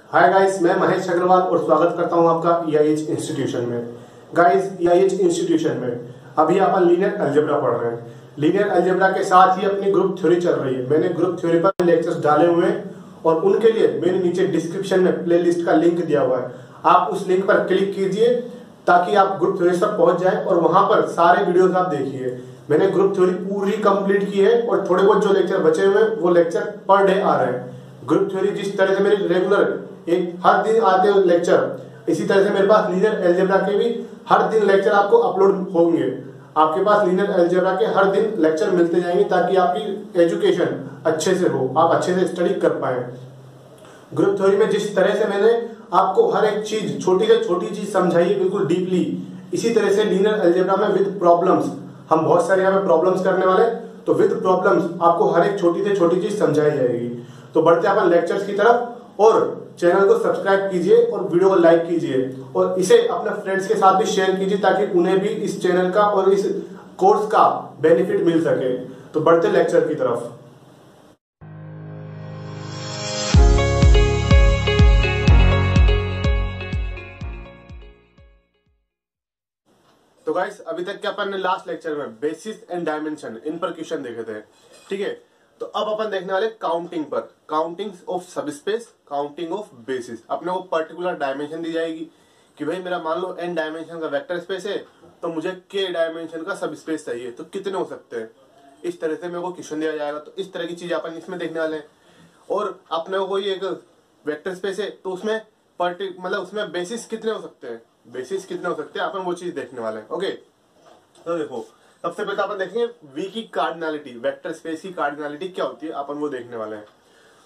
Hi guys, मैं महेश अग्रवाल और स्वागत करता हूं आपका EIH इंस्टीट्यूशन में। गाइस, EIH इंस्टीट्यूशन में अभी अपन लीनियर अलजेब्रा पढ़ रहे हैं। लीनियर अलजेब्रा के साथ ही अपनी ग्रुप थ्योरी चल रही है। मैंने ग्रुप थ्योरी पर लेक्चर्स डाले हुए हैं और उनके लिए मैंने नीचे डिस्क्रिप्शन में प्लेलिस्ट का लिंक दिया हुआ है। आप उस लिंक पर क्लिक कीजिए ताकि आप ग्रुप थ्योरी तक पहुंच जाए और वहां पर सारे वीडियोस आप देखिए। मैंने ग्रुप थ्योरी पूरी कंप्लीट की है और थोड़े बहुत जो लेक्चर बचे हुए हैं वो लेक्चर पर डे आ रहे हैं। ग्रुप थ्योरी जिस तरह से मेरे रेगुलर एक हर दिन आते हैं लेक्चर, इसी तरह से मेरे पास लीनियर अलजेब्रा के भी हर दिन लेक्चर आपको अपलोड होंगे। आपके पास लीनियर अलजेब्रा के हर दिन लेक्चर मिलते जाएंगे ताकि आपकी एजुकेशन अच्छे से हो, आप अच्छे से स्टडी कर पाए। ग्रुप थ्योरी में जिस तरह से मैंने आपको हर एक चीज, छोटी से छोटी चीज समझाई है बिल्कुल डीपली, इसी तरह से लीनियर अलजेब्रा में विद प्रॉब्लम्स, हम बहुत सारे यहाँ पे प्रॉब्लम्स करने वाले, तो विद प्रॉब्लम्स आपको हर एक छोटी से छोटी चीज समझाई जाएगी। तो बढ़ते अपन लेक्चर्स की तरफ, और चैनल को सब्सक्राइब कीजिए और वीडियो को लाइक कीजिए और इसे अपने फ्रेंड्स के साथ भी शेयर कीजिए ताकि उन्हें भी इस चैनल का और इस कोर्स का बेनिफिट मिल सके। तो बढ़ते लेक्चर की तरफ। तो गाइस, अभी तक क्या अपन ने लास्ट लेक्चर में बेसिस एंड डायमेंशन इन पर क्वेश्चन देखे थे, ठीक है। तो अब अपन देखने वाले काउंटिंग पर, counting of subspace, counting of basis. अपने को पर्टिकुलर डायमेंशन दी जाएगी कि भाई मेरा मान लो n डायमेंशन का वेक्टर स्पेस है तो मुझे k डायमेंशन का सबस्पेस चाहिए, तो कितने हो सकते हैं, इस तरह से मेरे को क्वेश्चन दिया जाएगा। तो इस तरह की चीज अपन इसमें देखने वाले हैं। और अपने को कोई एक वेक्टर स्पेस है तो उसमें मतलब उसमें बेसिस कितने हो सकते हैं, बेसिस कितने हो सकते हैं, अपन वो चीज देखने वाले हैं। ओके, तो देखो सबसे पहले अपन देखेंगे V की कार्डिनलिटी, वेक्टर स्पेस की कार्डिनलिटी क्या होती है, अपन वो देखने वाले हैं।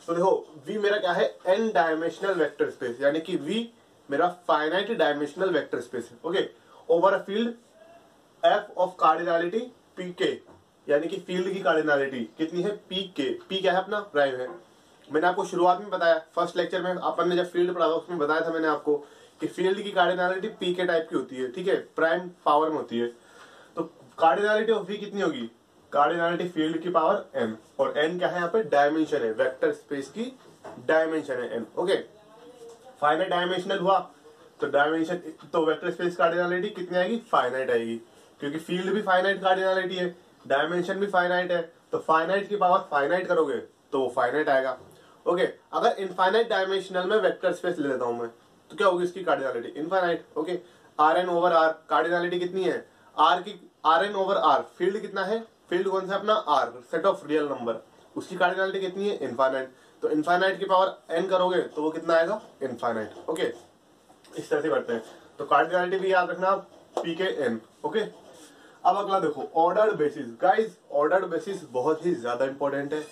तो देखो V मेरा क्या है, n डायमेंशनल वेक्टर स्पेस, यानी कि V मेरा फाइनाइट डायमेंशनल वेक्टर स्पेस है। Okay, over a field F of cardinality PK, यानी कि फील्ड की कार्डिनलिटी कितनी है, PK। P क्या है, अपना प्राइम है। मैंने आपको शुरुआत में बताया, फर्स्ट लेक्चर में अपन ने जब फील्ड पढ़ा था उसमें बताया था मैंने आपको कि फील्ड की कार्डिनलिटी PK टाइप की होती है, ठीक है, प्राइम पावर में होती है। तो कार्डिनलिटी ऑफ V कितनी होगी, कार्डिनलिटी फील्ड की पावर n, और n क्या है यहाँ पे, डायमेंशन है, वेक्टर स्पेस की डायमेंशन है n। ओके, फाइनाइट डायमेंशनल हुआ तो डायमेंशन, तो वेक्टर स्पेस कार्डिनलिटी कितनी आएगी, फाइनाइट आएगी, क्योंकि फील्ड भी फाइनाइट कार्डिनलिटी है, डायमेंशन भी फाइनाइट है, तो फाइनाइट की पावर फाइनाइट करोगे तो वो फाइनाइट आएगा। ओके, अगर इनफाइनाइट डायमेंशनल में वेक्टर स्पेस ले लेता हूं मैं तो क्या होगी इसकी cardinality, infinite. Okay, Rn over R cardinality कितनी है, R की Rn ओवर R, फील्ड कितना है, फील्ड कौन सा अपना R, set of real number, उसकी कार्डिनलिटी कितनी है, इनफाइनाइट। तो इनफाइनाइट की पावर n करोगे तो वो कितना आएगा, इनफाइनाइट। ओके, इस तरह से करते हैं। तो कार्डिनलिटी भी याद रखना, PKn। ओके, अब अगला देखो ordered basis. Guys, ordered basis बहुत ही ज्यादा इंपॉर्टेंट है।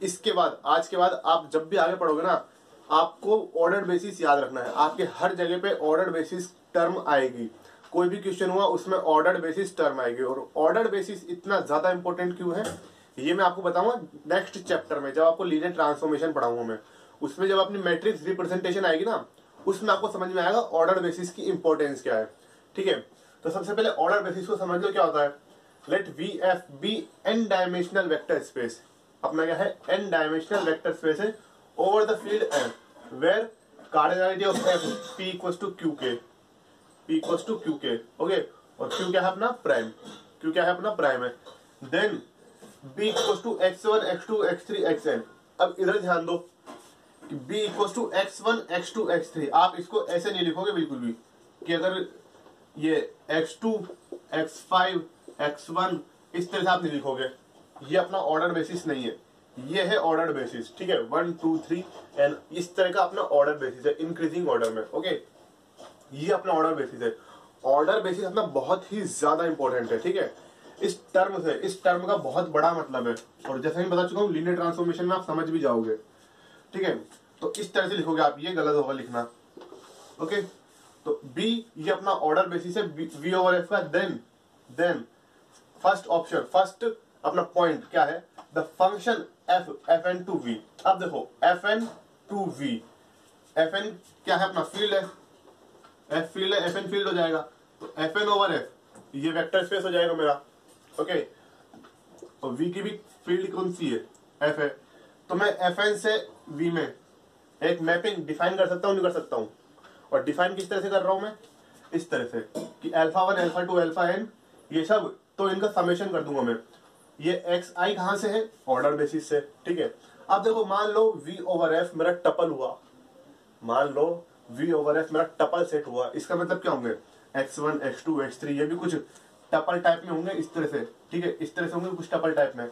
इसके बाद, आज के बाद आप जब भी आगे पढ़ोगे ना, आपको ऑर्डर्ड बेसिस याद रखना है। आपके हर जगह पे ऑर्डर्ड बेसिस टर्म आएगी, कोई भी क्वेश्चन हुआ उसमें ऑर्डर्ड बेसिस टर्म आएगी। और ऑर्डर्ड बेसिस इतना ज्यादा इंपॉर्टेंट क्यों है ये मैं आपको बताऊंगा नेक्स्ट चैप्टर में, जब आपको लीनियर ट्रांसफॉर्मेशन पढ़ाऊंगा मैं, उसमें जब अपनी मैट्रिक्स रिप्रेजेंटेशन आएगी ना, उसमें आपको समझ में आएगा ऑर्डर बेसिस की इंपॉर्टेंस क्या है, ठीक है। तो सबसे पहले ऑर्डर बेसिस को समझ लो क्या होता है। Let VF be n dimensional vector space, अपना क्या है, n डायमेंशनल वेक्टर स्पेस है over the field M, where cardinality of F P equals to QK, P equals to QK। Okay, और Q क्या है अपना प्राइम, Q क्या है अपना प्राइम है। Then B equals to X1 X2 X3 Xn। अब इधर ध्यान दो कि B equals to X1 X2 X3, आप इसको ऐसे नहीं लिखोगे बिल्कुल भी कि अगर ये X2 X5 X1 इस तरह से आप नहीं लिखोगे, ये अपना ऑर्डर बेसिस नहीं है, ये है ऑर्डर बेसिस, ठीक है। 1 2 3 एंड इस तरह का अपना ऑर्डर बेसिस है, इंक्रीजिंग ऑर्डर में। ओके, ये अपना ऑर्डर बेसिस है। ऑर्डर बेसिस अपना बहुत ही ज्यादा इंपॉर्टेंट है, ठीक है। इस टर्म से, इस टर्म का बहुत बड़ा मतलब है, और जैसा मैं बता चुका हूँ लीनियर ट्रांसफॉर्मेशन में आप समझ भी जाओगे, ठीक है। तो इस तरह से लिखोगे आप, ये गलत होगा लिखना। ओके, तो B ये अपना ऑर्डर बेसिस है V ओवर F का। देन फर्स्ट ऑप्शन, फर्स्ट अपना पॉइंट क्या है, the function Fn to V। अब देखो Fn टू V, Fn क्या है अपना फील्ड है, F फील्ड है, Fn फील्ड हो जाएगा, तो Fn ओवर F ये वेक्टर स्पेस हो जाएगा मेरा। ओके, और V की भी फील्ड कौन सी है, F है, तो मैं Fn से V में एक मैपिंग डिफाइन कर सकता हूँ, नहीं कर सकता हूँ? और डिफाइन किस तरह से कर रहा हूँ मैं? इस तरह से कि अल्फा 1 अल्फा 2 अल्फा n ये सब, तो इनका समेशन कर दूंगा मैं। ये एक्स आई कहाँ से है? ऑर्डर बेसिस से, ठीक है। अब देखो मान लो v ओवर f मेरा टपल हुआ, मान लो v ओवर f मेरा टपल सेट हुआ, इसका मतलब क्या होंगे? x1 x2 x3, ये भी कुछ टपल टाइप में होंगे इस तरह से, ठीक है, इस तरह से होंगे कुछ टपल टाइप में।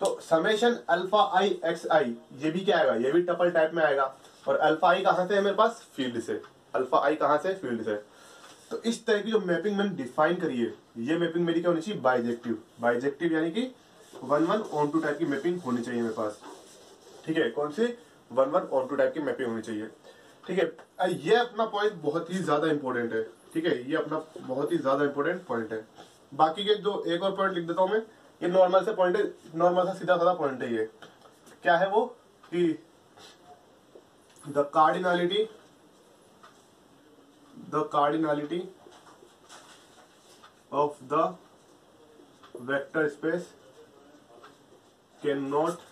तो समेशन अल्फा आई एक्स आई, ये भी क्या आएगा? ये भी टपल टाइप में आएगा। और अल्फा आई कहाँ से है मेरे पास? फील्ड से। अल्फा आई कहाँ से? फील्ड से। तो इस तरह की जो मैपिंग मैंने डिफाइन करी है, ये मैपिंग मेरी क्या होनी चाहिए? बाइजेक्टिव। बाइजेक्टिव यानी कि 1-1 ऑन टू टाइप की मैपिंग होनी चाहिए मेरे पास, ठीक है। कौन सी? 1-1 ऑन टू टाइप की मैपिंग होनी चाहिए, ठीक है। ये अपना पॉइंट बहुत ही ज्यादा इंपॉर्टेंट है, ठीक है, ये अपना बहुत ही ज्यादा इंपॉर्टेंट पॉइंट है। बाकी के जो एक और पॉइंट लिख देता हूं मैं, ये नॉर्मल से पॉइंट है, नॉर्मल सा सीधा साधा पॉइंट है। ये क्या है वो? कि the cardinality of the vector space cannot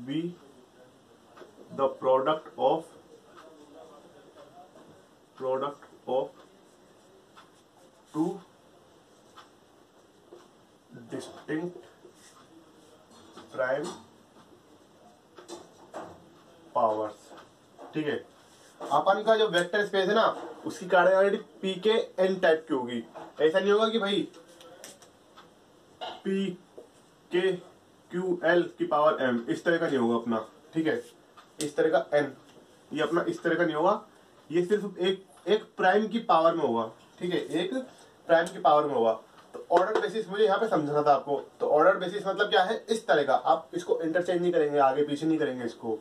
be the product of two distinct prime powers, ठीक है। अपन का जो वेक्टर स्पेस है ना, उसकी कार्डिनलिटी पी के एन टाइप की होगी। ऐसा नहीं होगा कि भाई पी के क्यू एल की पावर एम, इस तरह का नहीं होगा अपना, ठीक है। इस तरह का एन, ये अपना इस तरह का नहीं होगा। ये सिर्फ एक प्राइम की पावर में होगा, ठीक है, एक प्राइम की पावर में होगा। तो ऑर्डर बेसिस मुझे यहाँ पे समझना था आपको। तो ऑर्डर बेसिस मतलब क्या है? इस तरह का। आप इसको इंटरचेंज नहीं करेंगे, आगे पीछे नहीं करेंगे इसको।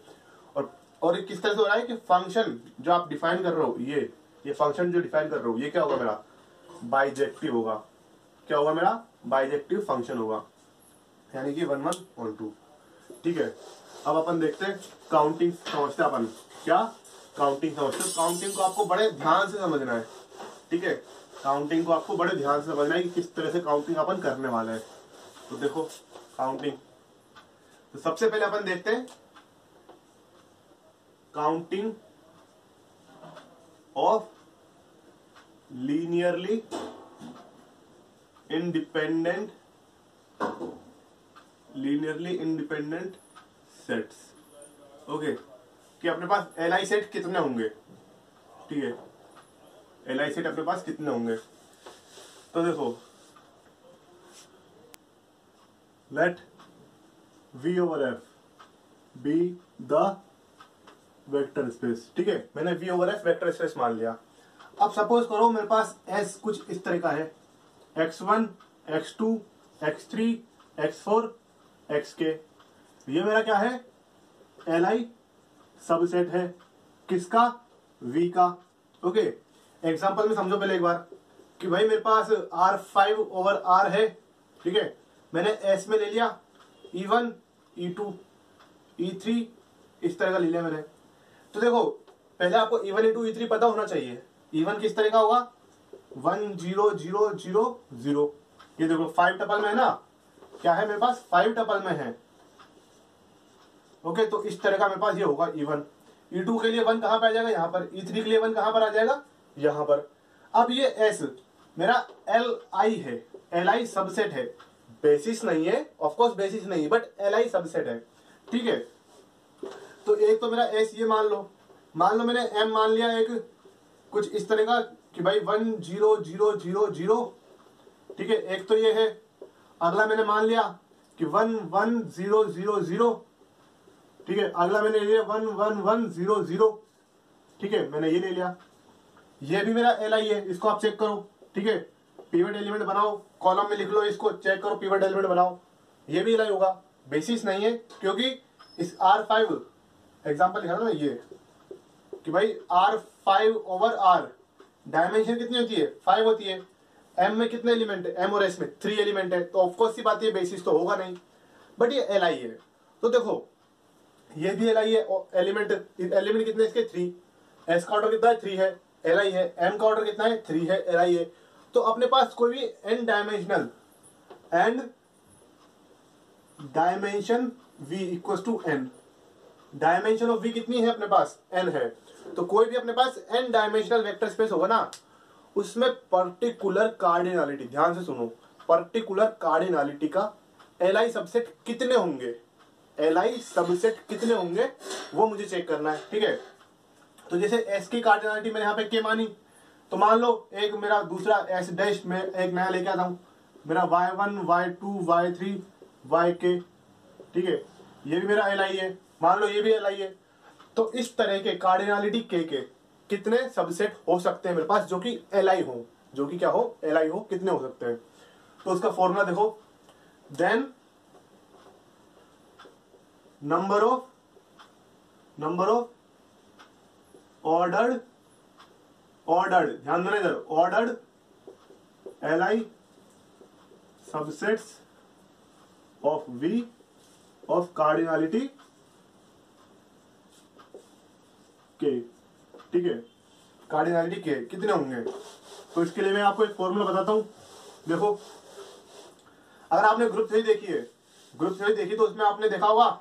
और किस तरह से हो रहा है कि फंक्शन जो आप डिफाइन कर रहे हो, ये फंक्शन जो डिफाइन कर रहे हो, ये क्या होगा? मेरा बाइजेक्टिव होगा। क्या होगा? मेरा बाइजेक्टिव फंक्शन होगा, यानी कि 1-1 ऑन टू, ठीक है। अब अपन देखते हैं काउंटिंग समझते हैं अपन। क्या काउंटिंग समझते हैं? काउंटिंग को आपको बड़े ध्यान से समझना है, ठीक है। काउंटिंग को आपको बड़े ध्यान से समझना है कि किस तरह से काउंटिंग अपन करने वाले हैं। तो देखो काउंटिंग, तो सबसे पहले अपन देखते हैं counting of linearly independent sets, okay. कि अपने पास एल आई सेट कितने होंगे, ठीक है, एल आई सेट अपने पास कितने होंगे। तो देखो let V over F be the vector space, ठीक है। मैंने V over F vector space मान लिया। अब सपोज करो मेरे पास S कुछ इस तरह का है, x1 x2 x3 x4 xk, ये मेरा क्या है? Li सबसेट है, किसका? V का, ओके। एग्जांपल में समझो पहले एक बार कि भाई मेरे पास R5 ओवर R है, ठीक है। मैंने S में ले लिया E1 E2 E3, इस तरह का ले लिया मैंने। तो देखो पहले आपको E1 E2 E3 पता होना चाहिए। E1 किस तरह का होगा? 1 0 0 0 0। ये देखो 5 टपल में है ना, क्या है मेरे पास? 5 टपल में है, ओके। तो इस तरह का मेरे पास ये होगा E1। E2 के लिए 1 कहां पर आ जाएगा? यहाँ पर। E3 के लिए 1 कहां पर आ जाएगा? यहाँ पर। अब ये S मेरा Li है, Li सबसेट है, बेसिस नहीं है, ऑफकोर्स बेसिस नहीं है, बट Li सबसेट है, ठीक है। तो एक तो मेरा S ये मान लो मैंने M मान लिया एक कुछ इस तरह का कि भाई 1 0 0 0 0, ठीक है। एक तो ये है। अगला मैंने मान लिया कि 1 1 0 0 0, ठीक है। अगला मैंने ले लिया 1 1 1 0 0, ठीक है, मैंने ये ले लिया। ये भी मेरा Li है, इसको आप चेक करो, ठीक है। पिवट एलिमेंट बनाओ, कॉलम में लिख लो, इसको चेक करो, पिवट एलिमेंट बनाओ, ये भी Li होगा। बेसिस नहीं है क्योंकि इस R5 एग्जांपल लिखा था ना ये कि भाई R5 ओवर R डायमेंशन कितनी होती है? 5 होती है। M में कितने एलिमेंट है? M और S में 3 एलिमेंट है, तो ऑफकोर्स सी बात है बेसिस तो होगा नहीं, बट ये Li है। तो देखो ये भी Li है, एलिमेंट कितने इसके? 3। S का ऑर्डर कितना है? 3 है, Li है। M का ऑर्डर कितना है? 3 है, Li है। तो अपने पास कोई भी n dimensional and dimension V equals to n dimension of V कितनी है अपने पास, n है। तो कोई भी अपने पास n डायमेंशनल वेक्टर स्पेस होगा ना, उसमें पर्टिकुलर कार्डिनलिटी, ध्यान से सुनो, पर्टिकुलर कार्डिनलिटी का Li सबसेट कितने होंगे, Li सबसेट कितने होंगे वो मुझे चेक करना है, ठीक है। तो जैसे S की कार्डिनलिटी मैंने यहाँ पे K मानी, तो मान लो एक मेरा दूसरा S डैश में एक नया लेके आता हूँ, मेरा y1 y2 y3 yk, ठीक है, ये भी मेरा Li है, मान लो ये भी Li है। तो इस तरह के कार्डिनलिटी K के कितने सबसेट हो सकते हैं मेरे पास जो कि Li हो, जो कि क्या हो, Li हो, कितने हो सकते हैं। तो उसका फॉर्मूला देखो, देन नंबर ऑफ ऑर्डर्ड, ध्यान देना इधर, ordered Li subsets of V of cardinality K, ठीक है, कार्डिनलिटी K कितने होंगे। तो इसके लिए मैं आपको एक फॉर्मूला बताता हूं। देखो, अगर आपने ग्रुप थ्योरी देखी है, ग्रुप थ्योरी देखी, तो उसमें आपने देखा होगा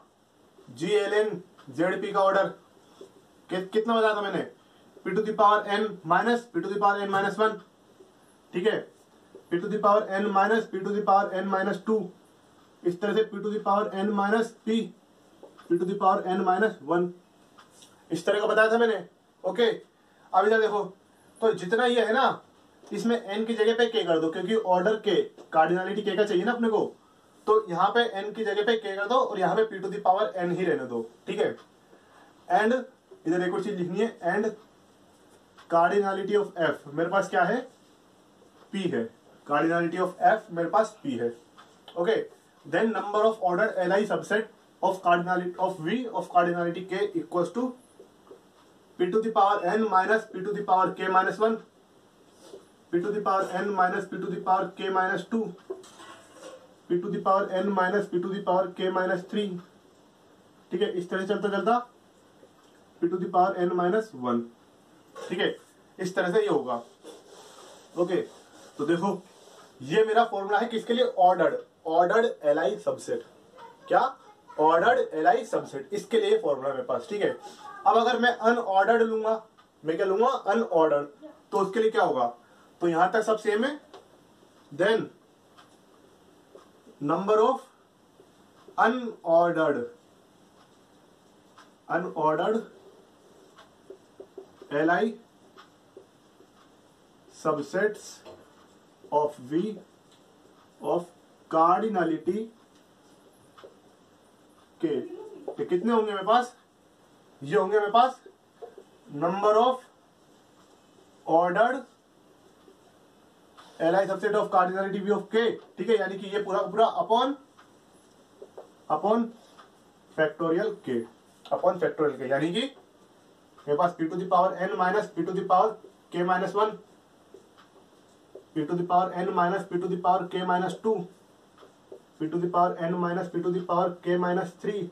GLN ZP का ऑर्डर कितना बताया था मैंने, p to the power n minus p to the power n minus 1, ठीक है, p to the power n minus p to the power n minus 2, इस तरह से p to the power n minus p to the power n minus 1, इस तरह का बताया था मैंने। ओके, अब इधर देखो, तो जितना ये है ना, इसमें n की जगह पे k कर दो, क्योंकि ऑर्डर k, कार्डिनलिटी k का चाहिए ना अपने को, तो यहाँ पे n की जगह पे k कर दो और यहाँ पे p to the power n ही रहने दो, ठीक है। एंड इधर एक और चीज लिखनी है, एंड कार्डिनलिटी ऑफ f मेरे पास क्या है, p है, कार्डिनलिटी ऑफ f मेरे पास p है। Okay, then number of order Li subset of cardinality of v of cardinality k equals to p to the power n minus p to the power k minus 1, p to the power n minus p to the power k minus 2, p to the power n minus p to the power k minus 3, ठीक है, इस तरह चलता चलता p to the power n minus 1, ठीक है, इस तरह से ये होगा। ओके, तो देखो ये मेरा फॉर्मूला है किसके लिए, ऑर्डर्ड Li सबसेट, क्या, ऑर्डर्ड Li सबसेट, इसके लिए फॉर्मूला मेरे पास, ठीक है। अब अगर मैं अनऑर्डर्ड लूंगा, मैं क्या लूंगा, अनऑर्डर्ड, तो उसके लिए क्या होगा, तो यहां तक सब सेम है, then number of unordered Li subsets of V of cardinality K, कितने होंगे मेरे पास, ये होंगे मेरे पास number of ordered Li subset of cardinality V of K, ठीक है, यानी कि ये पूरा पूरा अपॉन फैक्टोरियल K, यानी कि मेरे पास p to the power n minus p to the power k minus 1, p to the power n minus p to the power k minus 2, p to the power n minus p to the power k minus 3,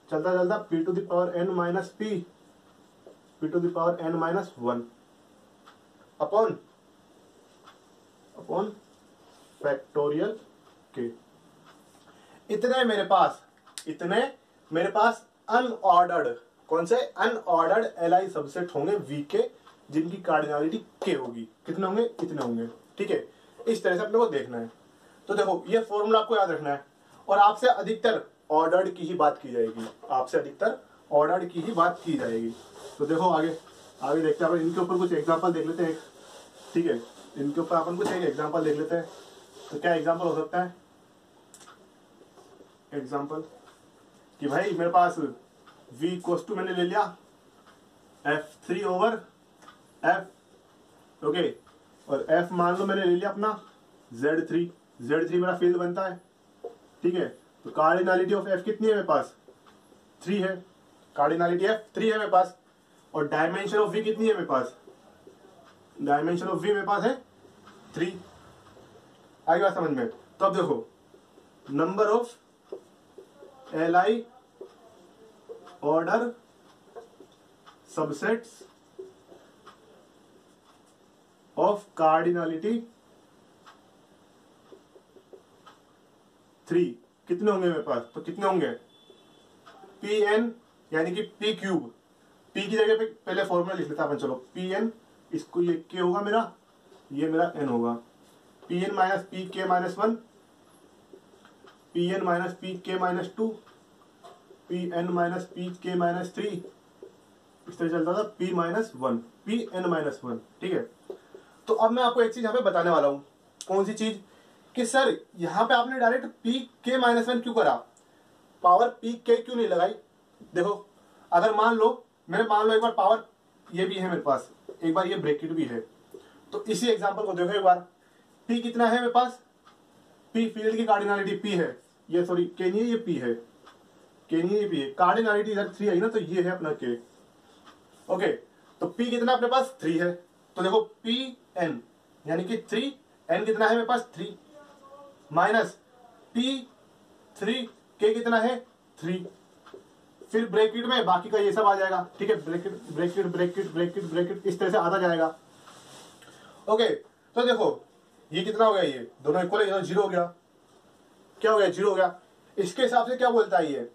चलता चलता p to the power n minus p to the power n minus 1 upon factorial k। इतने मेरे पास unordered, कौन से, unordered Li subset होंगे V के, जिनकी कार्डिनलिटी K होगी, कितने होंगे, इतने होंगे, ठीक है, इस तरह से अपने को देखना है। तो देखो ये फॉर्मूला आपको याद रखना है, और आपसे अधिकतर ऑर्डर्ड की ही बात की जाएगी, तो देखो आगे देखते हैं, इनके ऊपर कुछ एग्जांपल देख लेते हैं, ठीक है, इनके ऊपर अपन कुछ एक एग्जांपल देख लेते हैं। तो क्या एग्जांपल हो सकता है, एग्जांपल कि भाई मेरे पास V इक्वल्स टू मैंने ले लिया F3 ओवर F, ओके, और F मान लो मैंने ले लिया अपना Z3 मेरा फील्ड बनता है, ठीक है। तो कार्डिनलिटी ऑफ F कितनी है मेरे पास, 3 है, कार्डिनलिटी F 3 है मेरे पास, और डायमेंशन ऑफ V कितनी है मेरे पास, डायमेंशन ऑफ V मेरे पास है 3, आगे बात समझ में। तो अब देखो number of Li order subsets of cardinality 3 कितने होंगे मेरे पास, तो कितने होंगे, Pn यानी कि पी क्यूब, पी की जगह पे पहले फॉर्मूला लिख लेता अपन, चलो पी एन, इसको ये के होगा मेरा, ये मेरा एन होगा, P N minus P K minus 1, P N minus P K minus 2, P N minus P K minus 3, इस तरह चलता था P minus 1, P N minus 1। ठीक है, तो अब मैं आपको एक चीज यहाँ पे बताने वाला हूँ। कौन सी चीज? कि सर यहाँ पे आपने डायरेक्ट पी के माइनस 1 क्यों करा, पावर पी के क्यों नहीं लगाई? देखो, अगर मान लो एक बार पावर ये भी है मेरे पास, एक बार ये ब्रैकेट भी है, तो इसी एग्जांपल को देखो एक बार। पी कितना है मेरे पास? पी फील्ड की कार्डिनलिटी पी है, ये सॉरी के नहीं है, ये पी है, के नहीं है, ये पी है। कार्डिनलिटी इधर 3 आई ना, तो ये है अपना के। ओके, तो पी कितना अपने पास 3 है, तो देखो पी एन यानी कि 3, एन कितना है मेरे पास 3, माइनस पी 3, के कितना है 3, फिर ब्रैकेट में बाकी का ये सब आ जाएगा। ठीक है, bracket bracket bracket bracket bracket इस तरह से आता जाएगा। ओके, तो देखो ये कितना हो गया, ये दोनों इक्वल है, 0 हो गया। क्या हो गया? 0 हो गया। इसके हिसाब से क्या बोलता है ये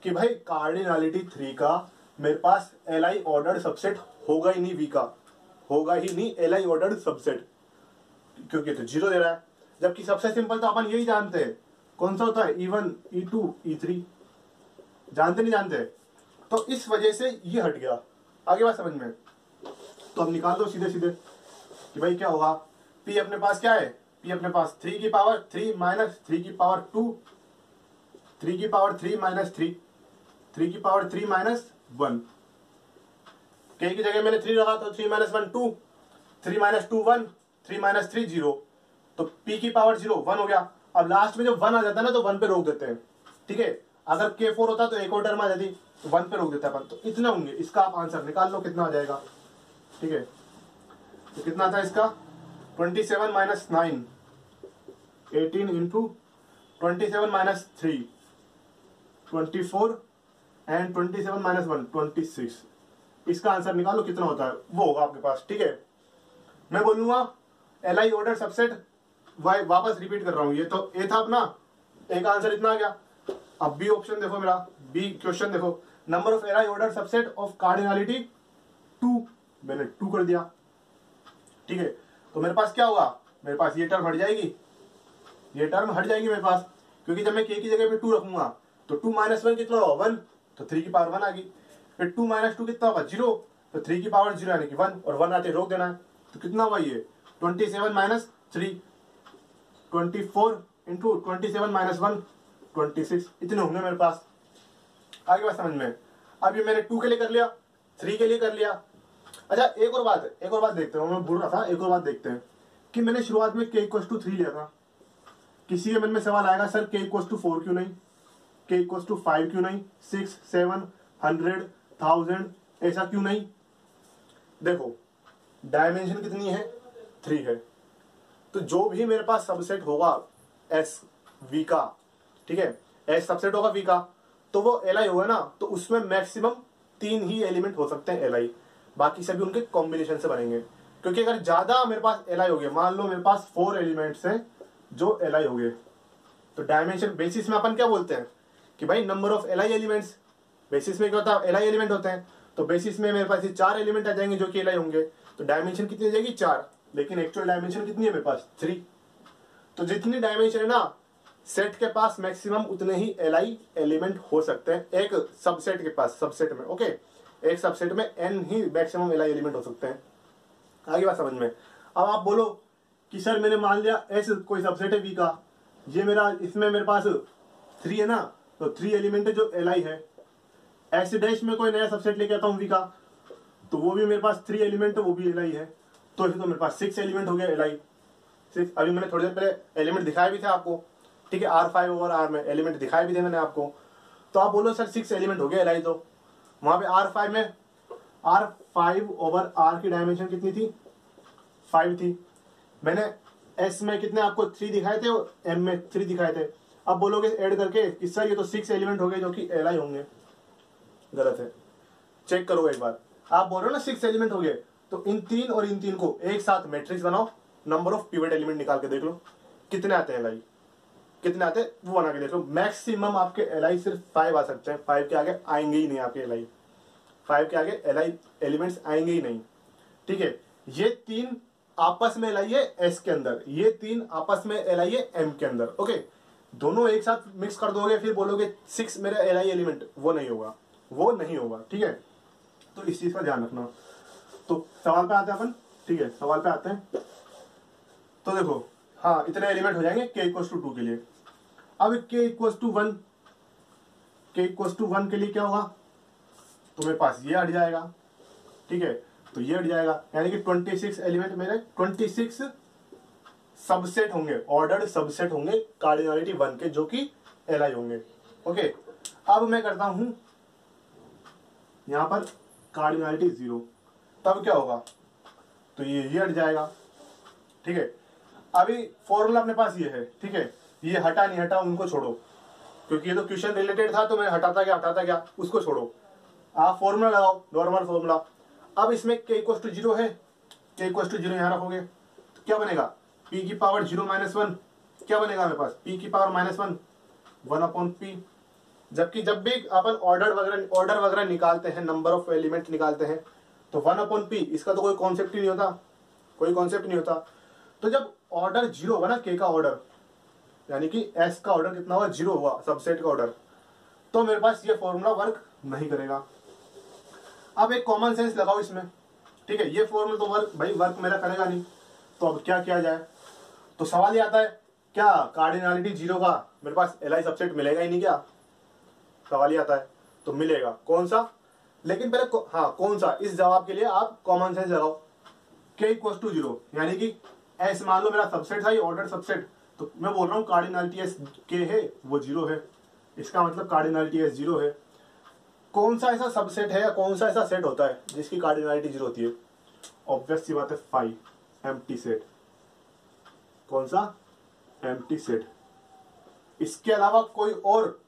कि भाई कार्डिनलिटी 3 का मेरे पास एल आई ऑर्डर सबसेट होगा ही नहीं, वी का होगा ही नहीं एल आई ऑर्डर सबसेट, क्योंकि तो 0 दे रहा है। जबकि सबसे सिंपल तो अपन यही जानते हैं, कौन सा होता है? E1 E2 E3, जानते नहीं जानते? तो इस वजह से ये हट गया। आगे बात समझ में? तो अब निकाल दो सीधे सीधे कि भाई क्या होगा। P अपने पास क्या है? P अपने पास 3 की पावर 3 माइनस 3 की पावर 2, 3 की पावर 3 माइनस 3, 3 की पावर 3 माइनस 1। K की जगह मैंने 3 रखा तो 3 माइनस 1 2, 3 माइनस 2 1, 3 माइनस 3 0, तो P की पावर 0 1 हो गया। अब लास्ट में जब 1 आ जाता है ना, तो 1 पे रोक देते हैं। ठीक है, अगर K4 होता तो एक और टर्म आ जाती, 1 पे रोक देता अपन। तो इतने होंगे, इसका आप आंसर निकाल लो कितना आ जाएगा। ठीक है, तो कितना था इसका? 27 minus 9, 18 into 27 minus 3, 24 and 27 minus 1 26। इसका आंसर निकालो कितना होता है, वो होगा आपके पास। ठीक है, मैं बोलूंगा एल आई ऑर्डर सबसेट, वापस रिपीट कर रहा हूं, ये तो ए था अपना, ए का आंसर इतना आ गया। अब बी ऑप्शन देखो मेरा, बी क्वेश्चन देखो, number of L I order subset of cardinality 2, मैंने 2 कर दिया। ठीक है, तो मेरे पास क्या होगा? मेरे पास ये टर्म हट जाएगी, ये टर्म हट जाएगी मेरे पास, क्योंकि जब मैं के की जगह पे 2 रखूंगा तो 2 माइनस 1 कितना होगा? 1, तो 3 की पावर 1 आ गई। फिर 2 माइनस 2 कितना होगा? 0, तो 3 की पावर 0 यानी कि 1, और 1 आते रोक देना है। तो कितना हुआ ये? 27 माइनस 3, 24 इंटू 27 माइनस 1 26, इतने होंगे मेरे पास। आगे बात समझ में? अब ये मैंने 2 के लिए कर लिया, 3 के लिए कर लिया। अच्छा, एक और बात देखते हैं, मैं बोल रहा था एक और बात देखते हैं कि मैंने शुरुआत में k = 3 लिया था। किसी के मन में सवाल आएगा, सर k = 4 क्यों नहीं, k = 5 क्यों नहीं, 6 7 100 1000 ऐसा क्यों नहीं? देखो डायमेंशन कितनी है? 3 है। तो जो भी मेरे पास सबसेट होगा एस वी का, ठीक है, एस सबसेट होगा वी का, तो वो एल आई होगा ना, तो उसमें मैक्सिमम 3 ही एलिमेंट हो सकते हैं एल आई, बाकी सभी उनके कॉम्बिनेशन से बनेंगे। क्योंकि अगर ज्यादा मेरे पास एल आई हो गए, मान लो मेरे पास 4 एलिमेंट्स हैं जो एल आई हो गए, तो डायमेंशन बेसिस में अपन क्या बोलते हैं कि भाई number of L I elements, basis में क्या होता है? एल आई एलिमेंट होते हैं। तो बेसिस में मेरे पास ये 4 एलिमेंट आ जाएंगे जो कि एल आई होंगे, तो डायमेंशन कितनी आ जाएगी? 4, लेकिन एक्चुअल डायमेंशन कितनी है मेरे पास? 3। तो जितनी डायमेंशन है ना सेट के पास, मैक्सिमम उतने ही एल आई एलिमेंट हो सकते हैं एक सबसेट के पास, सबसेट में। ओके, एक सबसेट में n he maximum L I element हो सकते हैं। आगे बात समझ में? अब आप बोलो कि सर मैंने मान लिया S कोई सबसेट है V का, ये मेरा, इसमें मेरे पास 3 है ना, तो 3 एलिमेंट है जो एल आई है। S डैश में कोई नया सबसेट लेके आता हूँ V का, तो वो भी मेरे पास 3 एलिमेंट है, वो भी एल आई है। तो इसे तो मेरे पास 6 एलिमेंट हो गया एल आई। 6, अभी मैंने थोड़ी देर पहले एलिमेंट दिखाए भी थे आपको, ठीक है, R5 ओवर R में एलिमेंट दिखाए भी थे मैंने आपको। तो आप बोलो सर 6 एलिमेंट हो गया एल आई, तो वहां पे R5 में R5 ओवर R की डायमेंशन कितनी थी? 5 थी। मैंने S में कितने आपको 3 दिखाए थे और M में 3 दिखाए थे। अब बोलोगे ऐड करके कि सर ये तो 6 एलिमेंट हो गए जो कि एल आई होंगे, गलत है। चेक करो एक बार, आप बोल रहे हो ना 6 एलिमेंट हो गए, तो इन 3 और इन 3 को एक साथ मैट्रिक्स बनाओ, नंबर ऑफ पिवट एलिमेंट निकाल के देख लो कितने आते हैं एल आई, कितने आते हैं वो बना के देख लो। मैक्सिमम आपके एलआई सिर्फ 5 आ सकते हैं, 5 के आगे आएंगे ही नहीं आपके एलआई, 5 के आगे एलआई एलिमेंट्स आएंगे ही नहीं। ठीक है, ये 3 आपस में एलआई है एस के अंदर, ये 3 आपस में एलआई है एम के अंदर। ओके, दोनों एक साथ मिक्स कर दोगे फिर बोलोगे 6 मेरा एलआई एलिमेंट, वो नहीं होगा, वो नहीं होगा। ठीक है, तो इस चीज का ध्यान रखना। तो सवाल पे आते हैं अपन। ठीक है, सवाल पे आते हैं। तो देखो, हाँ इतने एलिमेंट हो जाएंगे k इक्वल टू 2 के लिए। अब k equal to 1, k equal to 1 के लिए क्या होगा, तुम्हारे पास ये हट जाएगा। ठीक है, तो ये हट जाएगा, यानी कि 26 एलिमेंट मेरे 26 सबसेट होंगे, ऑर्डर्ड सबसेट होंगे कार्डिनलिटी 1 के, जो कि एलआई होंगे। ओके, अब मैं करता हूं यहां पर कार्डिनलिटी 0, तब क्या होगा, तो ये हट जाएगा। ठीक है, अभी फॉर्मूला अपने पास ये है। ठीक है, ये हटा नहीं हटा उनको छोड़ो, क्योंकि ये तो क्वेश्चन रिलेटेड था, तो मैं हटाता क्या उसको छोड़ो। आप फॉर्मूला लगाओ, नॉर्मल फॉर्मूला। अब इसमें k इक्वल टू 0 है, k इक्वल टू 0 यहां रखोगे तो क्या बनेगा, p की पावर 0 - 1 क्या बनेगा मेरे पास, p की पावर -1 1/p। जबकि जब भी अपन ऑर्डर वगैरह निकालते हैं, नंबर ऑफ एलिमेंट निकालते हैं, तो 1/p, इसका तो कोई कॉन्सेप्ट ही नहीं होता, कोई कॉन्सेप्ट नहीं होता। तो जब ऑर्डर 0 होगा ना, k का ऑर्डर, यानी कि s का ऑर्डर कितना हुआ, 0 हुआ, सबसेट का ऑर्डर, तो मेरे पास ये फॉर्मूला वर्क नहीं करेगा। अब एक कॉमन सेंस लगाओ इसमें। ठीक है, ये फॉर्मूला तो वर्क मेरा करेगा नहीं, तो अब क्या किया जाए। तो सवाल ये आता है, क्या कार्डिनलिटी 0 का मेरे पास एलआई सबसेट मिलेगा ही नहीं क्या, सवाल ये आता है। तो मिलेगा, कौन सा, लेकिन पहले हाँ कौन सा, इस जवाब के लिए आप कॉमन सेंस लगाओ। k इक्वल टू 0, यानी कि एस मान लो मेरा सबसेट था, ये ऑर्डर सबसेट, तो मैं बोल रहा हूँ कार्डिनलिटी एस के है वो 0 है, इसका मतलब कार्डिनलिटी एस 0 है। कौन सा ऐसा सबसेट है या कौन सा ऐसा सेट होता है जिसकी कार्डिनलिटी 0 होती है, ऑब्वियस सी बात है 5 एम्प्टी सेट। कौन सा, एम्प्टी सेट। इसके अलावा कोई और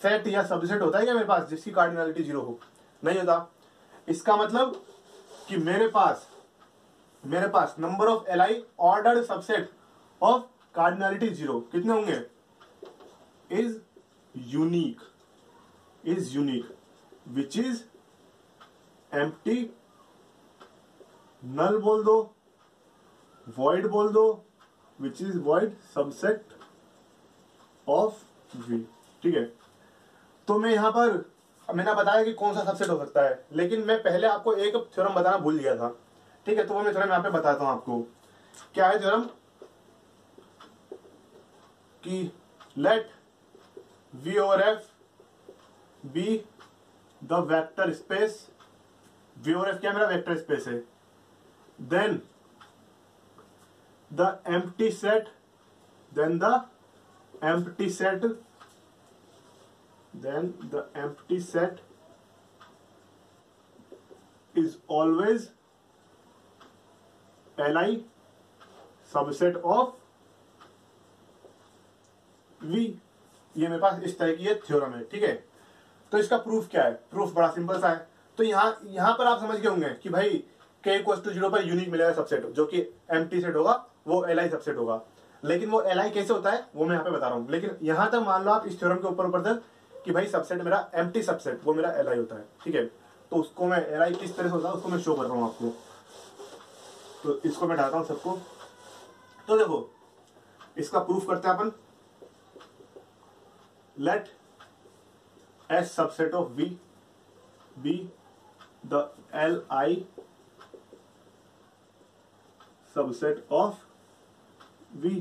सेट या सबसेट होता है क्या मेरे पास जिसकी कार्डिनलिटी 0 हो, नहीं होता। इसका मतलब कि मेरे पास number of LI ordered subset of cardinality 0 कितने होंगे, is unique which is empty, null बोल दो, वॉइड बोल दो, which is void subset of V। ठीक है, तो मैं यहां पर मैंने बताया कि कौन सा सबसेट हो सकता है, लेकिन मैं पहले आपको एक थ्योरम बताना भूल गया था। ठीक है, तो वो मैं थ्योरम यहां पे बताता हूं आपको। क्या है थ्योरम, कि let V over F be the vector space, V over F क्या मेरा वेक्टर स्पेस है, then the empty set is always Li subset of V। ये मेरे पास इस तरह की ये थ्योरम है। ठीक है, तो इसका प्रूफ क्या है, प्रूफ बड़ा सिंपल सा है। तो यहां पर आप समझ गए होंगे कि भाई k इक्वल टू 0 पर यूनिक मिलेगा सबसेट, जो कि एम्प्टी सेट होगा, वो Li सबसेट होगा। लेकिन वो Li कैसे होता है वो मैं यहाँ पे बता रहा हूँ। लेकिन यहां तक मान लो आप इस थ्योरम के ऊपर तक कि भाई सबसेट मेरा एम्प्टी सबसेट, वो मेरा Li होता है। ठीक है, तो उसको मैं Li किस तरह से होता है उसको मैं शो कर रहा हूँ आपको। तो इसको मैं डालता हूँ सबको। तो देखो, इसका प्रूफ करते हैं अपन। Let S subset of V be the Li subset of V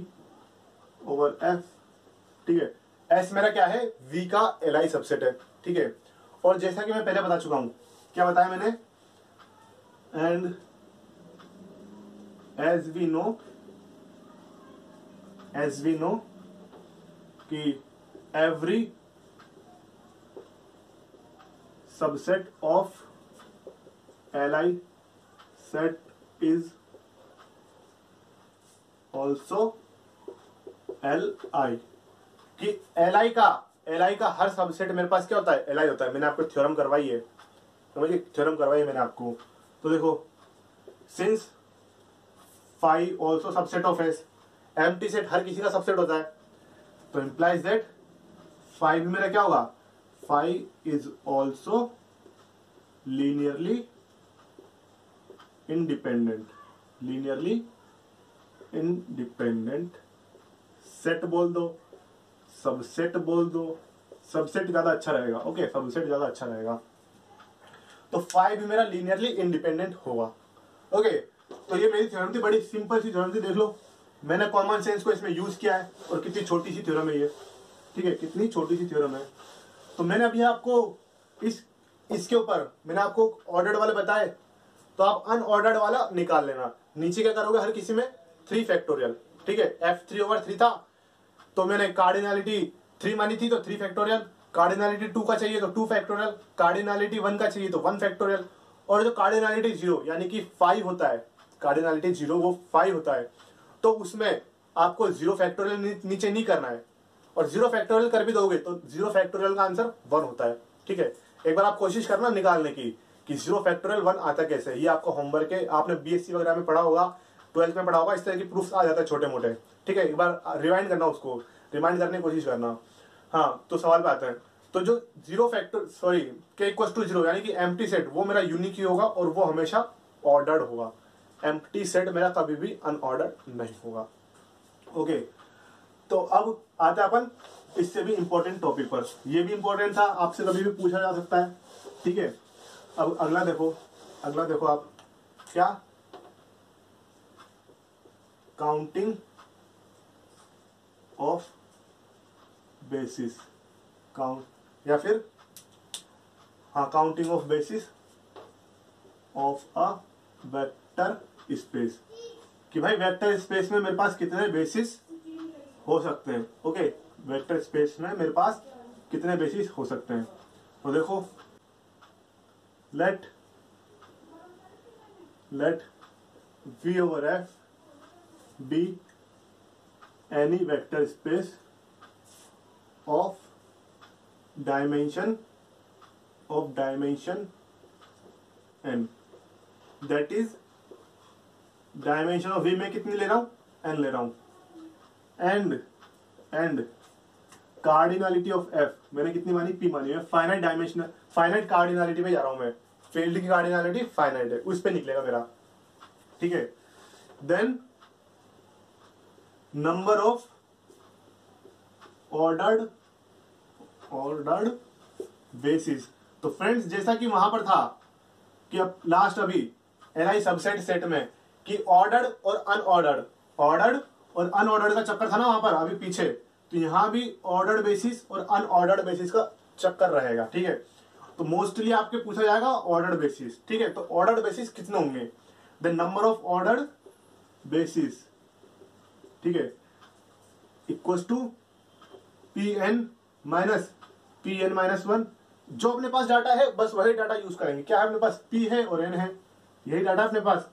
over F। ठीक है, S मेरा क्या है, V का Li सबसेट है। ठीक है, और जैसा कि मैं पहले बता चुका हूं, क्या बताया मैंने, एंड एज वी नो कि every subset of Li set is also Li, कि Li का हर सबसेट मेरे पास क्या होता है, Li होता है। मैंने आपको थ्योरम करवाई है, समझिए थ्योरम करवाई है मैंने आपको। तो देखो, since phi also subset of S, empty set हर किसी का सबसेट होता है, तो इम्प्लाइज दैट फाइव भी मेरा क्या होगा, five is also linearly independent, linearly independent set बोल दो, सबसेट बोल दो, सबसेट ज्यादा अच्छा रहेगा, ओके सबसेट ज्यादा अच्छा रहेगा। तो फाइव भी मेरा लीनियरली इंडिपेंडेंट होगा, ओके। तो ये मेरी थ्योरम थी, बड़ी सिंपल सी थ्योरम थी, देख लो मैंने कॉमन सेंस को इसमें यूज किया है और कितनी छोटी सी थ्योरम है ये, ठीक है, कितनी छोटी सी थ्योरम है। तो मैंने अभी आपको इसके ऊपर मैंने आपको ऑर्डर्ड वाले बताए, तो आप अनऑर्डर्ड वाला निकाल लेना। नीचे क्या करोगे, हर किसी में 3 फैक्टोरियल, ठीक है, f3/3 था तो मैंने कार्डिनलिटी 3 मानी थी तो 3 फैक्टोरियल, कार्डिनलिटी 2 का चाहिए तो 2 फैक्टोरियल, कार्डिनलिटी 1 का चाहिए तो 1 फैक्टोरियल, और जो कार्डिनलिटी 0 यानी कि 5 होता है, कार्डिनलिटी 0 वो 5 होता है, तो उसमें आपको 0 फैक्टोरियल नीचे नहीं करना है, और 0 फैक्टोरियल कर भी दोगे तो 0 फैक्टोरियल का आंसर 1 होता है, ठीक है। एक बार आप कोशिश करना निकालने की कि 0 फैक्टोरियल 1 आता कैसे, ये आपको होमवर्क है, आपने बीएससी वगैरह में पढ़ा होगा, 12th में पढ़ा होगा, इस तरह की प्रूफ्स आ जाता है छोटे मोटे, ठीक है। एक बार रिवाइंड करना, उसको रिमाइंड करने की कोशिश करना। हाँ, तो सवाल पे आते हैं। तो जो 0 फैक्टर सॉरी के इक्वल टू 0 यानी कि एम्प्टी सेट, वो मेरा यूनिक ही होगा और वो हमेशा ऑर्डर्ड होगा। एम्प्टी सेट मेरा कभी भी अनऑर्डर्ड नहीं होगा, ओके। तो अब आते हैं अपन इससे भी इंपॉर्टेंट टॉपिक पर, ये भी इंपॉर्टेंट था, आपसे कभी भी पूछा जा सकता है, ठीक है। अब अगला देखो आप, क्या काउंटिंग ऑफ बेसिस, काउंट या फिर हाँ counting of basis of a vector space, कि भाई वेक्टर स्पेस में मेरे पास कितने बेसिस हो सकते हैं, ओके। वेक्टर स्पेस में मेरे पास कितने बेसिस हो सकते हैं, तो देखो late V/F be any vector space of dimension n, that is dimension of V में कितनी ले रहा हूं, n ले रहा हूं, एंड कार्डिनलिटी ऑफ F मैंने कितनी मानी, P मानी है, फाइनाइट डायमेंशन, फाइनाइट कार्डिनलिटी पे जा रहा हूं मैं, फील्ड की कार्डिनलिटी फाइनाइट है, उस पे निकलेगा मेरा, ठीक है। Then number of ordered basis. तो फ्रेंड्स जैसा कि वहां पर था कि अब लास्ट अभी एनआई सबसेट सेट में कि ऑर्डर्ड और अनऑर्डर्ड का चक्कर था ना वहां पर अभी पीछे, तो यहां भी ऑर्डर्ड बेसिस और अनऑर्डर्ड बेसिस का चक्कर रहेगा, ठीक है। तो मोस्टली आपके पूछा जाएगा ऑर्डर्ड बेसिस, ठीक है। तो ऑर्डर्ड बेसिस कितने होंगे, the number of ordered basis, ठीक है, equal to Pn minus Pn-1। जो अपने पास डाटा है बस वही डाटा यूज करेंगे, क्या है अपने पास, P है और N है, यही डाटा अपने पास।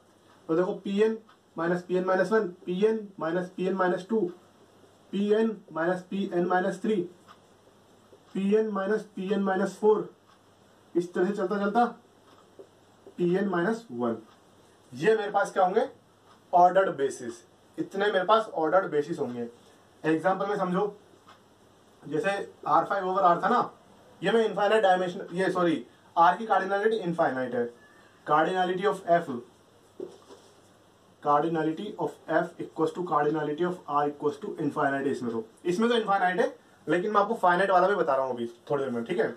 तो देखो Pn minus Pn-1, Pn minus Pn-2, Pn minus Pn-3, Pn minus Pn-4, इस तरह से चलता चलता Pn-1। ये मेरे पास क्या होंगे, ऑर्डर्ड बेसिस, इतने मेरे पास ऑर्डर्ड बेसिस होंगे। एग्जांपल में समझो, जैसे R5/R था ना, ये मैं इनफाइनाइट डायमेंशन, ये सॉरी R की कार्डिनलिटी इनफाइनाइट है, cardinality of F equal to cardinality of R equal to infinite है। इसमें तो इनफाइनाइट है, लेकिन मैं आपको फाइनाइट वाला भी बता रहा हूँ अभी थोड़ी देर में, ठीक है।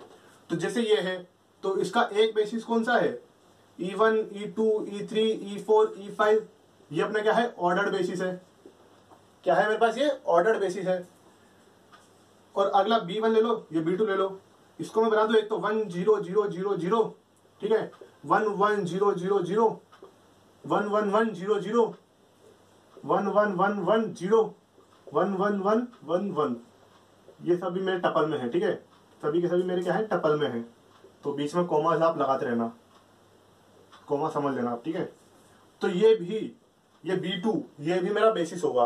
तो जैसे ये है, तो इसका एक बेसिस कौन सा है, E1, E2, E3, E4, E5, ये अपना क्या है, ऑर्डर्ड बेसिस है, क्या है मेरे पास, ये ऑर्डर्ड बेसिस है। और अगला B1 ले लो, ये B2 ले लो, इसको मैं बना दूं एक तो 1 0 0 0 0, ठीक है, 1 1 0 0 0, 1 1 1 0 0, 1 1 1 1 0, 1 1 1 1 1, ये सभी मेरे टपल में है, ठीक है, सभी के सभी मेरे क्या है, टपल में है। तो बीच में कोमा आप लगाते रहना, कोमा समझ लेना आप, ठीक है। तो ये B2 ये भी मेरा बेसिस होगा।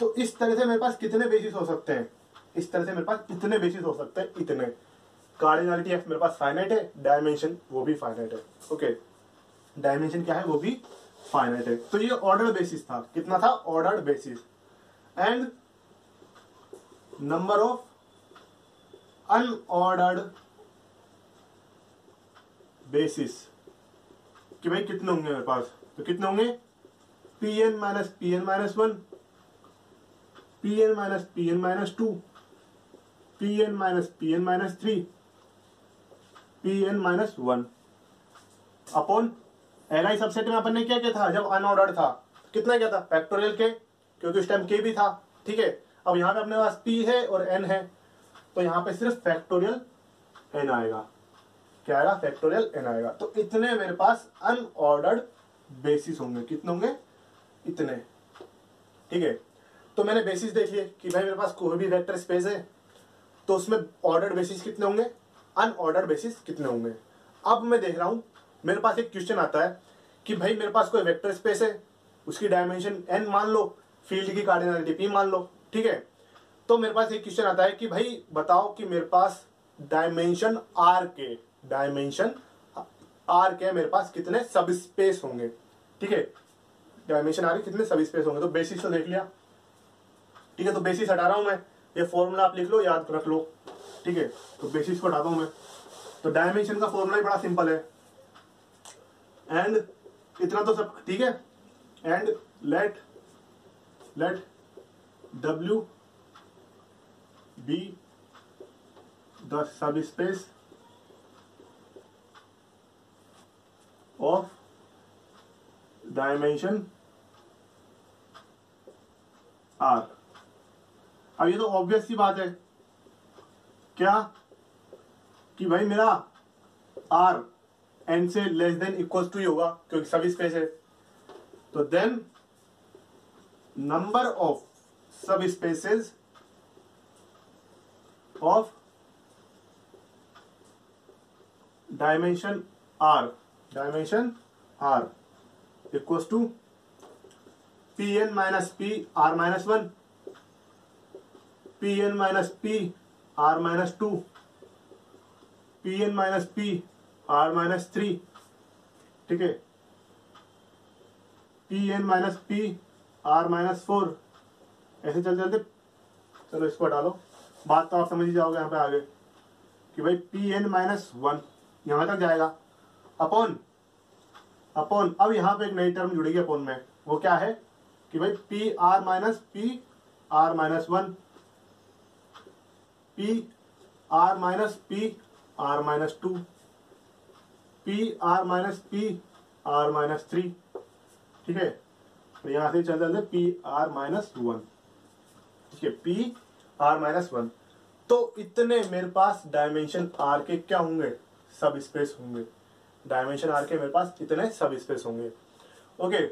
तो इस तरह से मेरे पास कितने बेसिस हो सकते हैं, इस तरह से मेरे पास इतने बेसिस हो सकते हैं, इतने। कार्डिनलिटी F मेरे पास फाइनाइट है, डायमेंशन वो भी फाइनाइट है, ओके, डायमेंशन क्या है, वो भी फाइनाइट है। तो ये ऑर्डर्ड बेसिस था, कितना था, ordered basis. And number of unordered basis, कि भाई कितने होंगे मेरे पास, तो कितने होंगे Pn minus Pn minus 1, Pn minus Pn minus 2, Pn minus Pn minus 3, Pn minus 1 upon Li subset में अपन ने क्या किया था जब अनऑर्डर्ड था, कितना क्या था फैक्टोरियल के, क्योंकि उस टाइम के भी था, ठीक है। अब यहाँ पे अपने पास P है और N है, तो यहाँ पे सिर्फ फैक्टोरियल N आएगा, क्या आएगा फैक्टोरियल N आएगा। तो इतने मेरे पास अनऑर्डर्ड बेसिस होंगे, कितने होंगे इतने, ठीक है। तो मैंने बेसिस देख लिए कि भाई मेरे पास कोई भी वेक्टर स्पेस है तो उसमें ऑर्डर्ड बेसिस कितने होंगे, अनऑर्डर्ड बेसिस कितने होंगे। अब मैं देख रहा हूं मेरे पास एक क्वेश्चन आता है कि भाई मेरे पास कोई वेक्टर स्पेस है, उसकी डायमेंशन n मान लो, फील्ड की कार्डिनलिटी p मान लो, ठीक है। तो मेरे पास एक क्वेश्चन आता है कि भाई बताओ कि मेरे पास डायमेंशन r के मेरे पास कितने सब स्पेस होंगे, ठीक है। डायमेंशन r के कितने सब स्पेस होंगे, तो बेसिस तो देख लिया, ठीक है। तो बेसिस हटा रहा हूं मैं, ये फॉर्मूला आप लिख लो, याद रख लो, ठीक है। तो बेसिस को हटाता हूं मैं, तो डायमेंशन का फॉर्मूला ही बड़ा सिंपल है, एंड इतना तो सब ठीक है, and let W be the sub space of dimension R। अब ये तो ऑब्वियस सी बात है क्या कि भाई मेरा R n से लेस देन इक्वल टू ही होगा क्योंकि सब स्पेस है, तो then number of subspaces of dimension R equal to Pn minus P R minus 1, Pn minus P R minus 2, Pn minus P R minus 3, ठीक है, Pn minus P R minus 4, ऐसे चलते चलते चलो इसको हटा लो, बात तो आप समझ ही जाओगे यहाँ पे आगे कि भाई Pn माइनस 1 यहाँ तक जाएगा, अपॉन अब यहाँ पे एक नई टर्म जुड़ेगी अपॉन में, वो क्या है कि भाई P R minus 1, P R minus P R minus 2, P R minus P R minus 3, ठीक है। तो यहाँ से चलते चलते P R माइनस 1, ठीक है, P R माइनस 1। तो इतने मेरे पास डायमेंशन R के क्या होंगे, सब स्पेस होंगे, डायमेंशन R के मेरे पास इतने सब स्पेस होंगे। ओके,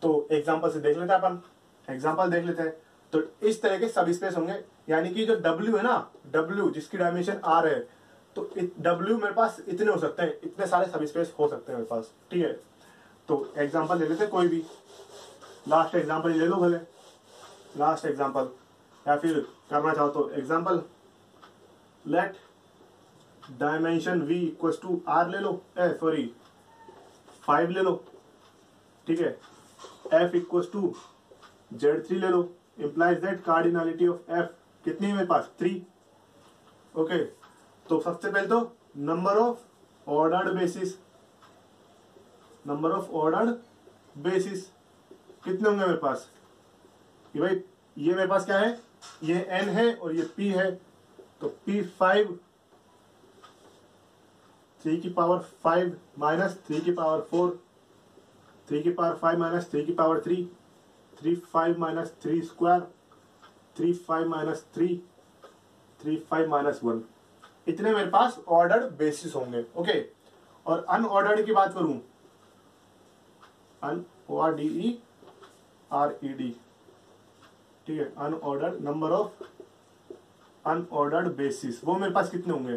तो एग्जांपल से देख लेते हैं अपन, एग्जांपल देख लेते हैं। तो इस तरह के सब स्पेस होंगे, यानी कि जो W है ना, W जिसकी डायमेंशन R है, तो W मेरे पास इतने हो सकते हैं, इतने सारे सब स्पेस हो सकते हैं मेरे पास, ठीक है। तो एग्जांपल ले लेते हैं कोई भी, लास्ट एग्जांपल ले लो भले, लास्ट एग्जांपल, या फिर करना चाहो तो example let dimension V equal to R ले लो, 5 ले लो, ठीक है। F इक्वल टू Z3 ले लो, implies that cardinality of F कितनी है मेरे पास 3। ओके, तो सबसे पहले तो नंबर ऑफ ऑर्डर्ड बेसिस कितने होंगे मेरे पास, कि भाई ये मेरे पास क्या है, ये N है और ये P है, तो P5 3 की पावर 5 माइनस 3 की पावर 4, 3 की पावर 5 माइनस 3 की power 3, 3 5 minus 3 square, 3 5 minus 3, 3 5 minus 1, इतने मेरे पास ऑर्डर्ड बेसिस होंगे। ओके, और अनऑर्डर्ड की बात करूं, ORDERED, ठीक है, unordered, number of unordered basis वो मेरे पास कितने होंगे,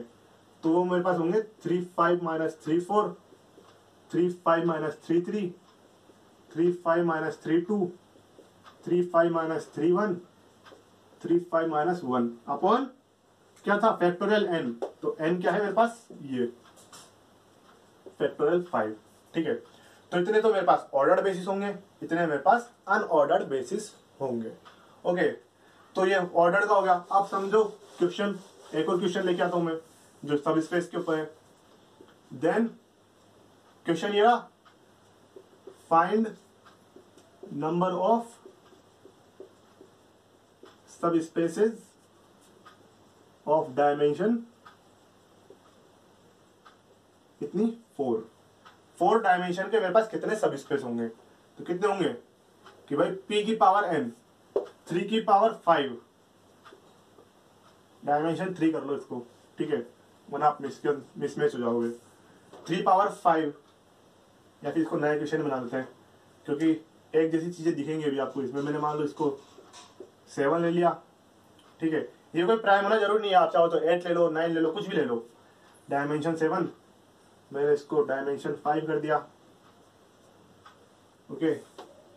तो वो मेरे पास होंगे 3 5 minus 3 4, 3 5 minus 3 3, 3 5 minus 3 2, 3 5 minus 3 1, 3 5 minus 1 upon क्या था फैक्टोरियल n, तो n क्या है मेरे पास, ये फैक्टोरियल 5, ठीक है। तो इतने तो मेरे पास ऑर्डर्ड बेसिस होंगे, इतने मेरे पास अनऑर्डर्ड बेसिस होंगे। ओके, तो ये ऑर्डर का हो गया। अब समझो क्वेश्चन, एक और क्वेश्चन लेके आता हूं मैं जो सब स्पेस के ऊपर है। देन क्वेश्चन ये रहा, find number of subspaces of dimension कितनी 4 डायमेंशन के मेरे पास कितने सब स्पेस होंगे। तो कितने होंगे कि भाई p की पावर n, 3 की पावर 5, डायमेंशन 3 कर लो इसको, ठीक है, वरना आप मिसमैच हो जाओगे। 3 पावर 5, या फिर इसको नया क्वेश्चन बना देते हैं क्योंकि एक जैसी चीजें दिखेंगी अभी आपको इसमें। मैंने मान लो इसको 7 ले लिया, ठीक है, ये कोई प्राइम होना जरूरी नहीं है, आप चाहो तो 8 ले लो, 9 ले लो, कुछ भी ले लो। डायमेंशन 7, मैंने इसको डायमेंशन 5 कर दिया, ओके,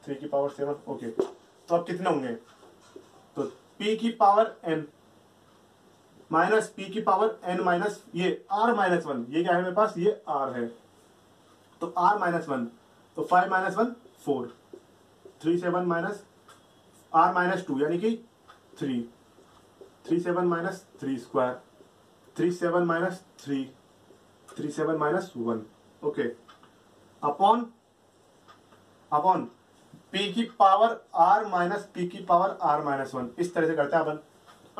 3 की पावर 7, ओके। तो अब कितने होंगे, तो p की पावर n माइनस p की पावर n माइनस ये r माइनस 1, ये क्या है मेरे पास, ये r है, तो r माइनस 1, तो 5 माइनस 1 4, 3 7 माइनस r माइनस 2 यानी कि 3, 3 7 minus 3 square, 3 7 minus 3, 3 7 minus 1, okay, upon p की पावर r माइनस p की पावर r माइनस 1। इस तरह से करते हैं अपन।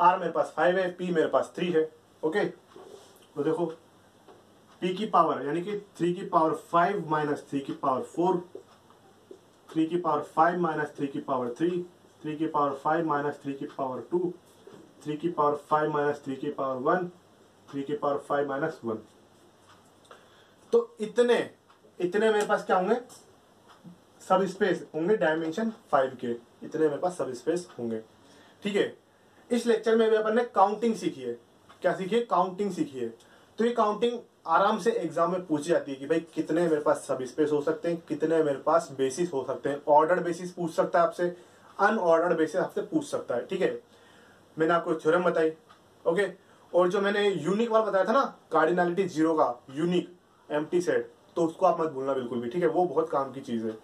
r मेरे पास 5 है, p मेरे पास 3 है, ओके। तो देखो p की पावर यानी कि 3 की पावर 5 माइनस 3 की पावर 4, 3 की पावर 5 माइनस 3 की पावर 3, 3 की पावर 5 माइनस 3 की पावर 2, 3 की पावर 5 माइनस 3 की पावर 1, 3 की पावर 5 माइनस 1। तो इतने मेरे पास क्या होंगे, सब स्पेस होंगे डायमेंशन 5 के, इतने मेरे पास सब स्पेस होंगे, ठीक है। इस लेक्चर में भी अपन ने काउंटिंग सीखी है। क्या सीखी है, काउंटिंग सीखी है। तो ये काउंटिंग आराम से एग्जाम में पूछी जाती है कि भाई कितने मेरे पास सब स्पेस हो सकते हैं, कितने मेरे पास बेसिस हो सकते हैं। ऑर्डर्ड बेसिस पूछ सकता है आपसे, अनऑर्डर्ड बेसिस आपसे पूछ सकता है, ठीक है। मैंने आपको थ्योरम बताई, ओके। और जो मैंने यूनिक वाला बताया था ना, कार्डिनलिटी 0 का यूनिक एम्प्टी सेट, तो उसको आप मत भूलना बिल्कुल भी, ठीक है, वो बहुत काम की चीज है।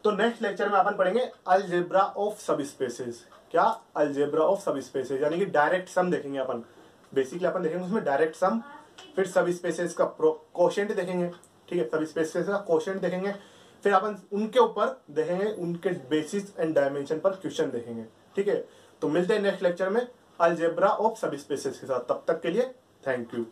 तो नेक्स्ट लेक्चर में अपन पढ़ेंगे अलजेब्रा ऑफ सब स्पेसेस। क्या, अलजेब्रा ऑफ सब स्पेसेस, यानी कि डायरेक्ट सम देखेंगे अपन। बेसिकली अपन देखेंगे उसमें डायरेक्ट सम, फिर सब स्पेसेस का कोशेंट देखेंगे, ठीक है, सब स्पेसेस का कोशेंट देखेंगे, फिर अपन उनके ऊपर देखेंगे, उनके बेसिस एंड डायमेंशन पर क्वेश्चन देखेंगे, ठीक है। तो मिलते हैं नेक्स्ट लेक्चर में अलजेब्रा ऑफ सब स्पेसेस के साथ। तब तक के लिए थैंक यू।